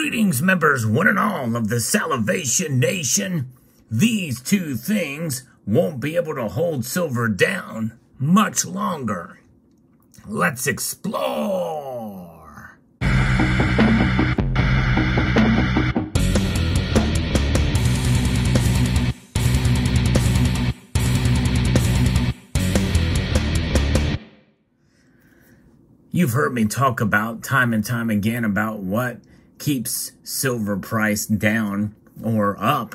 Greetings, members one and all of the Salivation Nation. These two things won't be able to hold silver down much longer. Let's explore. You've heard me talk about time and time again about what keeps silver price down or up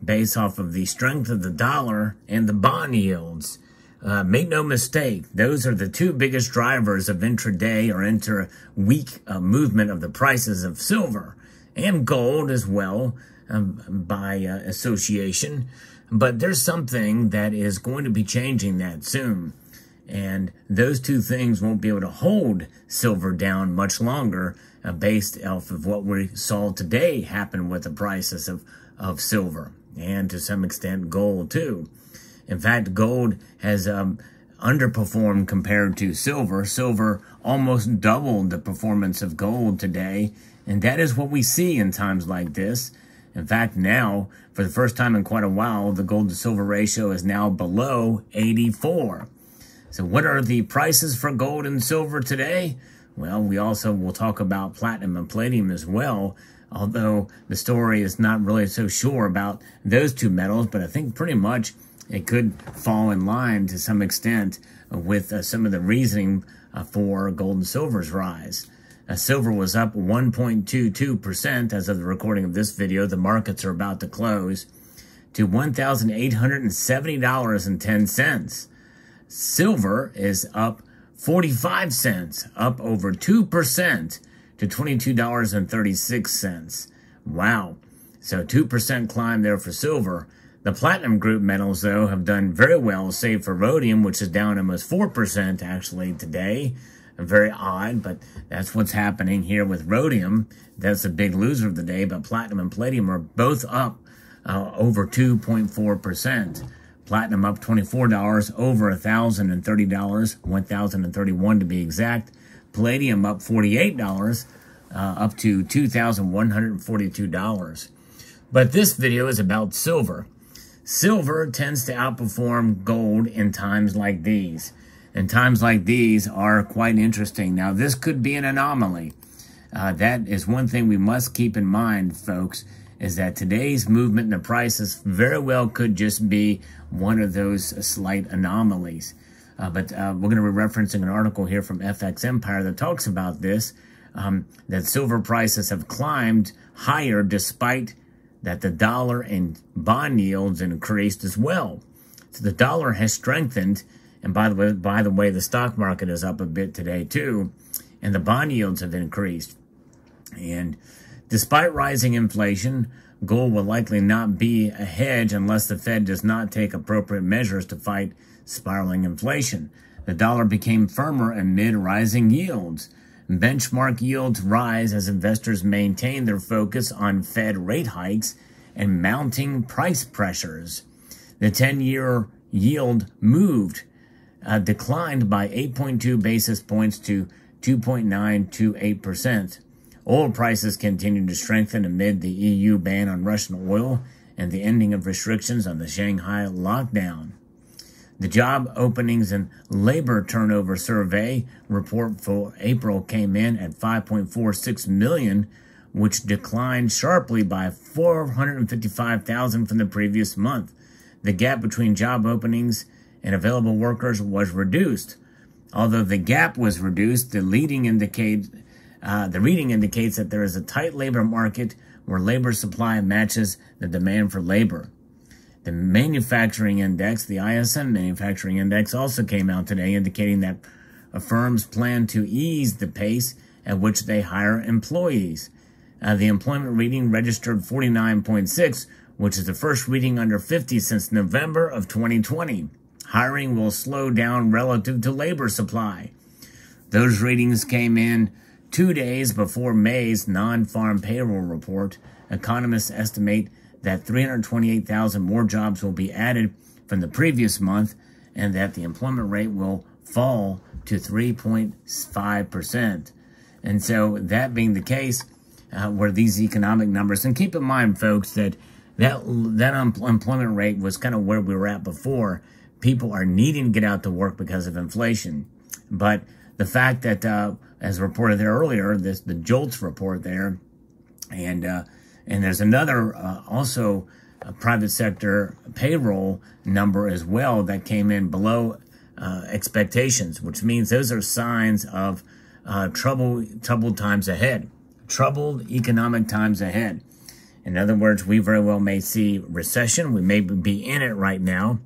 based off of the strength of the dollar and the bond yields. Make no mistake, those are the two biggest drivers of intraday or inter-week movement of the prices of silver and gold as well by association. But there's something that is going to be changing that soon. And those two things won't be able to hold silver down much longer based off of what we saw today happen with the prices of silver and to some extent gold too. In fact, gold has underperformed compared to silver. Silver almost doubled the performance of gold today, and that is what we see in times like this. In fact, now, for the first time in quite a while, the gold to silver ratio is now below 84. So what are the prices for gold and silver today? Well, we also will talk about platinum and palladium as well, although the story is not really so sure about those two metals, but I think pretty much it could fall in line to some extent with some of the reasoning for gold and silver's rise. Silver was up 1.22% as of the recording of this video. The markets are about to close to $1,870.10. Silver is up 45 cents, up over 2% to $22.36. Wow. So 2% climb there for silver. The platinum group metals, though, have done very well, save for rhodium, which is down almost 4% actually today. Very odd, but that's what's happening here with rhodium. That's a big loser of the day, but platinum and palladium are both up over 2.4%. Platinum up $24, over $1,030, $1,031 to be exact. Palladium up $48, up to $2,142. But this video is about silver. Silver tends to outperform gold in times like these. And times like these are quite interesting. Now, this could be an anomaly. That is one thing we must keep in mind, folks, is that today's movement in the prices very well could just be one of those slight anomalies. But we're going to be referencing an article here from FX Empire that talks about this, that silver prices have climbed higher despite that the dollar and bond yields increased as well. So the dollar has strengthened, and by the way, the stock market is up a bit today too, and the bond yields have increased. And despite rising inflation, gold will likely not be a hedge unless the Fed does not take appropriate measures to fight spiraling inflation. The dollar became firmer amid rising yields. Benchmark yields rise as investors maintain their focus on Fed rate hikes and mounting price pressures. The 10-year yield declined by 8.2 basis points to 2.928%. Oil prices continue to strengthen amid the EU ban on Russian oil and the ending of restrictions on the Shanghai lockdown. The job openings and labor turnover survey report for April came in at 5.46 million, which declined sharply by 455,000 from the previous month. The gap between job openings and available workers was reduced. Although the gap was reduced, the reading indicates that there is a tight labor market where labor supply matches the demand for labor. The manufacturing index, the ISM manufacturing index, also came out today indicating that firms plan to ease the pace at which they hire employees. The employment reading registered 49.6, which is the first reading under 50 since November of 2020. Hiring will slow down relative to labor supply. Those readings came in 2 days before May's non-farm payroll report. Economists estimate that 328,000 more jobs will be added from the previous month and that the employment rate will fall to 3.5%. And so that being the case, where these economic numbers, and keep in mind, folks, that unemployment rate was kind of where we were at before. People are needing to get out to work because of inflation. But the fact that, as reported there earlier, the JOLTS report there, and there's another also a private sector payroll number as well that came in below expectations, which means those are signs of troubled times ahead, troubled economic times ahead. In other words, we very well may see recession. We may be in it right now.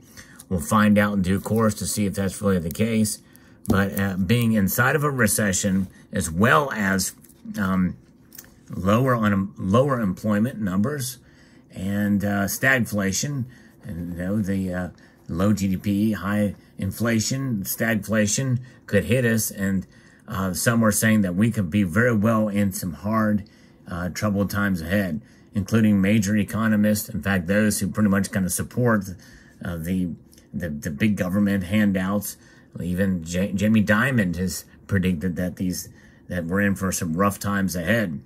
We'll find out in due course to see if that's really the case. But being inside of a recession, as well as lower employment numbers and stagflation, and the low GDP, high inflation, stagflation could hit us, and some are saying that we could be very well in some hard, troubled times ahead, including major economists. In fact, those who pretty much kind of support the big government handouts. Even Jamie Dimon has predicted that we're in for some rough times ahead.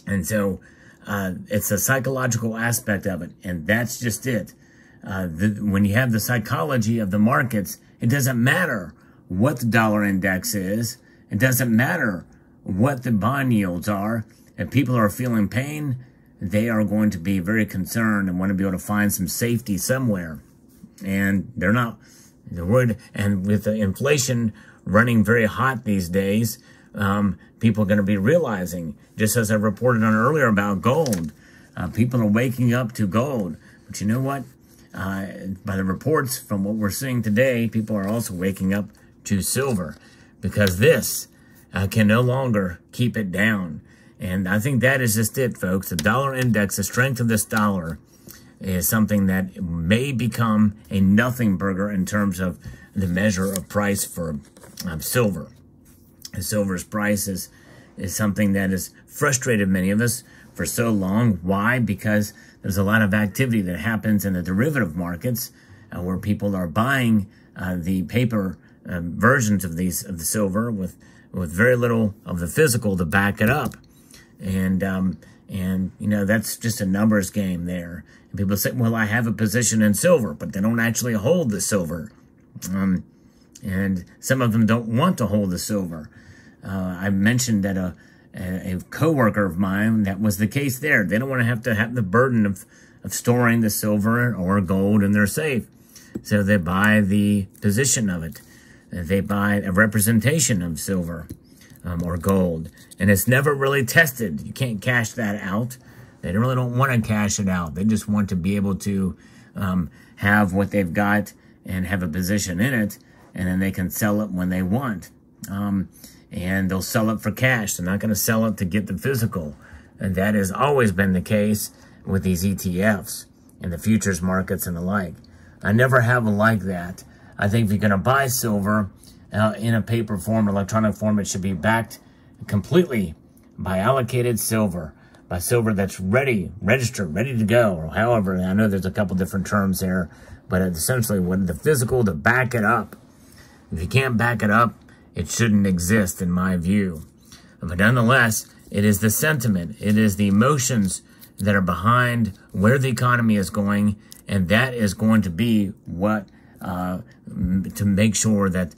And so it's a psychological aspect of it, and that's just it. When you have the psychology of the markets, it doesn't matter what the dollar index is. It doesn't matter what the bond yields are. If people are feeling pain, they are going to be very concerned and want to be able to find some safety somewhere. And they're not. And with the inflation running very hot these days, people are going to be realizing, just as I reported on earlier about gold, people are waking up to gold. But you know what? By the reports from what we're seeing today, people are also waking up to silver, because this can no longer keep it down. And I think that is just it, folks. The dollar index, the strength of this dollar, is something that may become a nothing burger in terms of the measure of price for silver. Silver's price is something that has frustrated many of us for so long. Why? Because there's a lot of activity that happens in the derivative markets where people are buying the paper versions of the silver with very little of the physical to back it up. And you know, that's just a numbers game there. And people say, well, I have a position in silver, but they don't actually hold the silver. And some of them don't want to hold the silver. I mentioned that a coworker of mine, that was the case there. They don't want to have the burden of storing the silver or gold in their safe. So they buy the position of it. They buy a representation of silver or gold. And it's never really tested. You can't cash that out. They really don't want to cash it out. They just want to be able to have what they've got and have a position in it, and then they can sell it when they want. And they'll sell it for cash. They're not going to sell it to get the physical. And that has always been the case with these ETFs and the futures markets and the like. I never have a like that. I think if you're going to buy silver in a paper form or electronic form, it should be backed completely by allocated silver, by silver that's ready, registered, ready to go, or however. I know there's a couple different terms there, but essentially with the physical to back it up. If you can't back it up, it shouldn't exist in my view. But nonetheless, it is the sentiment, it is the emotions that are behind where the economy is going, and that is going to be what to make sure that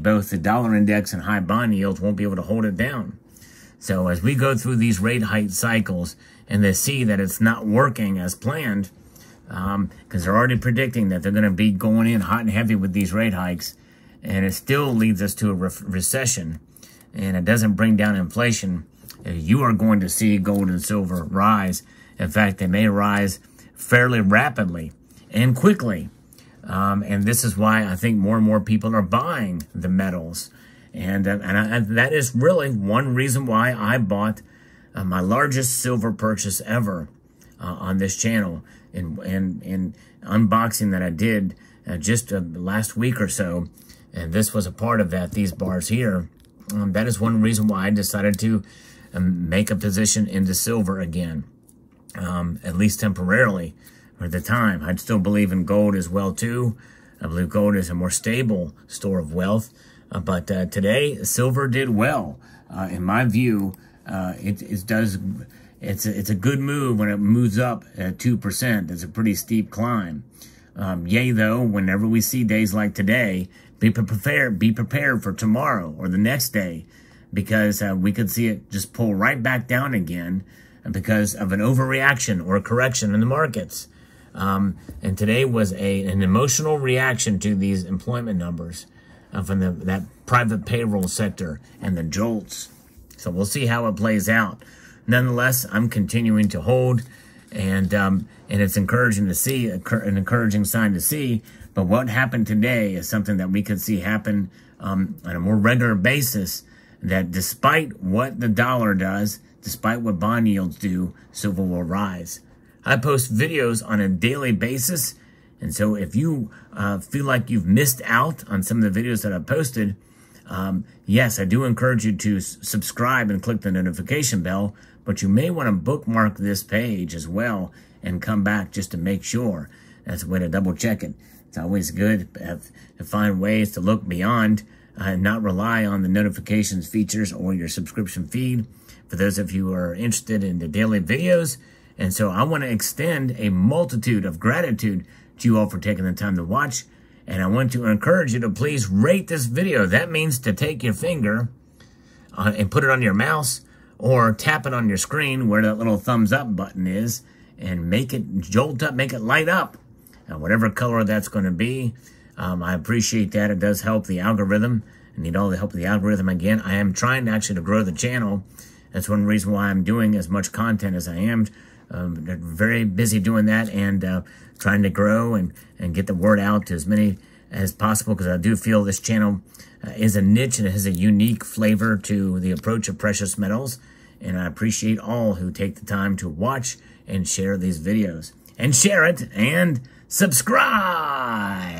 both the dollar index and high bond yields won't be able to hold it down. So as we go through these rate hike cycles and they see that it's not working as planned, because they're already predicting that they're going to be going in hot and heavy with these rate hikes, and it still leads us to a recession, and it doesn't bring down inflation, you are going to see gold and silver rise. In fact, they may rise fairly rapidly and quickly. And this is why I think more and more people are buying the metals. And that is really one reason why I bought my largest silver purchase ever on this channel. In unboxing that I did just last week or so, and this was a part of that, these bars here. That is one reason why I decided to make a position into silver again, at least temporarily for the time. I still believe in gold as well, too. I believe gold is a more stable store of wealth. But today, silver did well. In my view, It's a good move when it moves up at 2%. It's a pretty steep climb. Yay, though, whenever we see days like today, be prepared for tomorrow or the next day, because we could see it just pull right back down again because of an overreaction or a correction in the markets. And today was an emotional reaction to these employment numbers from that private payroll sector and the jolts. So we'll see how it plays out. Nonetheless, I'm continuing to hold, and it's encouraging to see, an encouraging sign to see. But what happened today is something that we could see happen on a more regular basis, that despite what the dollar does, despite what bond yields do, silver will rise. I post videos on a daily basis, and so if you feel like you've missed out on some of the videos that I've posted, yes, I do encourage you to subscribe and click the notification bell, but you may want to bookmark this page as well and come back just to make sure. That's a way to double check it. It's always good to find ways to look beyond and not rely on the notifications features or your subscription feed for those of you who are interested in the daily videos. And so I want to extend a multitude of gratitude to you all for taking the time to watch. And I want to encourage you to please rate this video. That means to take your finger and put it on your mouse or tap it on your screen where that little thumbs up button is and make it jolt up, make it light up. Whatever color that's going to be, I appreciate that. It does help the algorithm. I need all the help of the algorithm again. I am trying actually to grow the channel. That's one reason why I'm doing as much content as I am. Very busy doing that and trying to grow and get the word out to as many as possible, because I do feel this channel is a niche and it has a unique flavor to the approach of precious metals. And I appreciate all who take the time to watch and share these videos. And share it and subscribe.